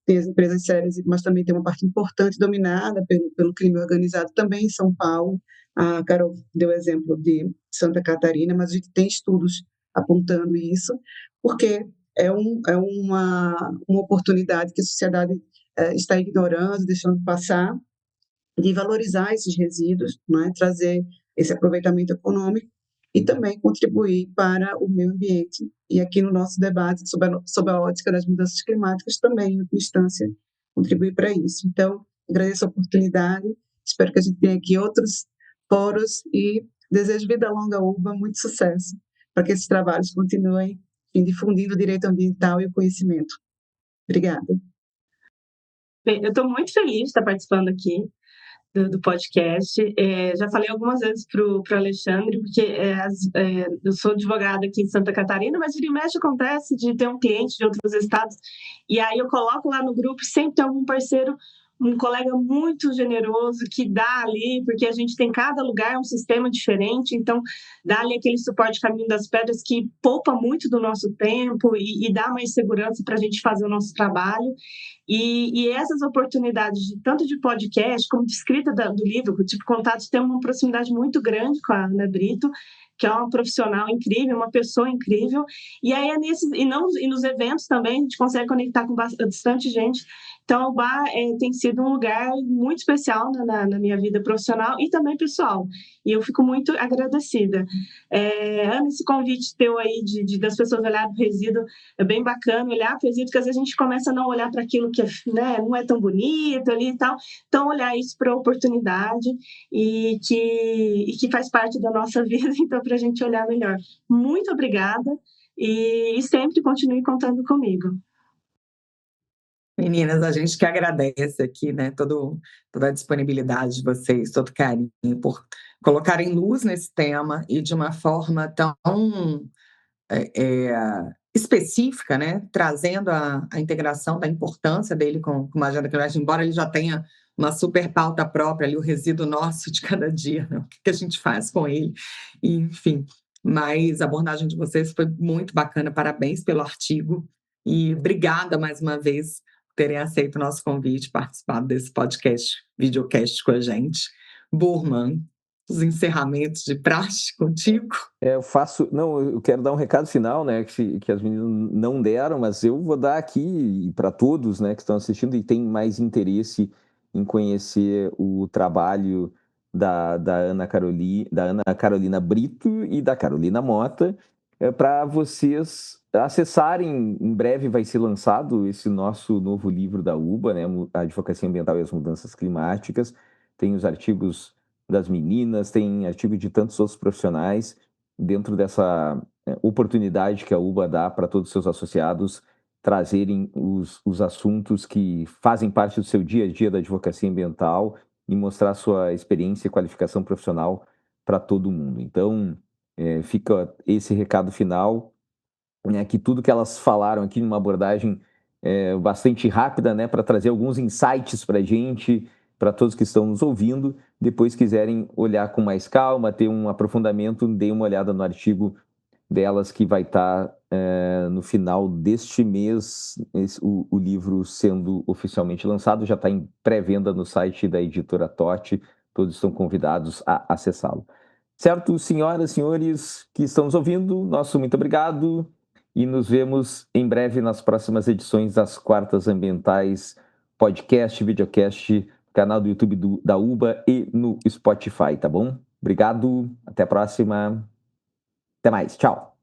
S3: tem as empresas sérias, mas também tem uma parte importante dominada pelo crime organizado, também em São Paulo. A Carol deu exemplo de Santa Catarina, mas a gente tem estudos apontando isso, porque uma oportunidade que a sociedade está ignorando, deixando passar, de valorizar esses resíduos, né, trazer esse aproveitamento econômico e também contribuir para o meio ambiente. E aqui no nosso debate sobre a ótica das mudanças climáticas também, em última instância, contribuir para isso. Então, agradeço a oportunidade, espero que a gente tenha aqui outros fóruns e desejo vida longa à UBA, muito sucesso, para que esses trabalhos continuem difundindo o direito ambiental e o conhecimento. Obrigada.
S4: Bem, eu estou muito feliz de estar participando aqui do podcast. Já falei algumas vezes para o Alexandre, porque eu sou advogada aqui em Santa Catarina, mas vira e mexe acontece de ter um cliente de outros estados, e aí eu coloco lá no grupo, sempre tem algum parceiro, um colega muito generoso que dá ali, porque a gente tem cada lugar um sistema diferente, então dá ali aquele suporte Caminho das Pedras que poupa muito do nosso tempo e dá mais segurança para a gente fazer o nosso trabalho. E essas oportunidades, tanto de podcast como de escrita do livro, o Tipo Contatos tem uma proximidade muito grande com a Ana Brito, que é uma profissional incrível, uma pessoa incrível, e aí e nos eventos também a gente consegue conectar com bastante gente. Então o bar tem sido um lugar muito especial na minha vida profissional e também pessoal, e eu fico muito agradecida. Ana, esse convite teu aí das pessoas olharem para o resíduo é bem bacana, olhar para o resíduo, porque às vezes a gente começa a não olhar para aquilo que não é tão bonito ali e tal, então olhar isso para a oportunidade e que faz parte da nossa vida, então para a gente olhar melhor. Muito obrigada e sempre continue contando comigo.
S2: Meninas, a gente que agradece aqui, né, toda a disponibilidade de vocês, todo o carinho por colocarem luz nesse tema e de uma forma tão específica, né, trazendo a integração da importância dele com uma agenda climática, embora ele já tenha uma super pauta própria ali, o resíduo nosso de cada dia, né, o que a gente faz com ele, enfim. Mas a abordagem de vocês foi muito bacana, parabéns pelo artigo e obrigada mais uma vez por terem aceito o nosso convite, participado desse podcast, videocast com a gente. Burman, os encerramentos de praxe contigo.
S1: Eu quero dar um recado final, né, que as meninas não deram, mas eu vou dar aqui para todos, né, que estão assistindo e têm mais interesse em conhecer o trabalho da Ana Carolina Brito e da Carolina Mota, para vocês acessarem. Em breve vai ser lançado esse nosso novo livro da UBA, né, a Advocacia Ambiental e as Mudanças Climáticas. Tem os artigos das meninas, tem artigo de tantos outros profissionais dentro dessa oportunidade que a UBA dá para todos os seus associados trazerem os assuntos que fazem parte do seu dia a dia da advocacia ambiental e mostrar sua experiência e qualificação profissional para todo mundo. Então, fica esse recado final, né, que tudo que elas falaram aqui numa abordagem bastante rápida, né, para trazer alguns insights para a gente, para todos que estão nos ouvindo. Depois quiserem olhar com mais calma, ter um aprofundamento, deem uma olhada no artigo delas que vai estar no final deste mês, o livro sendo oficialmente lançado, já está em pré-venda no site da editora Totti, todos estão convidados a acessá-lo. Certo, senhoras e senhores que estão nos ouvindo, nosso muito obrigado e nos vemos em breve nas próximas edições das Quartas Ambientais, podcast, videocast, canal do YouTube da UBA e no Spotify, tá bom? Obrigado, até a próxima. Até mais, tchau.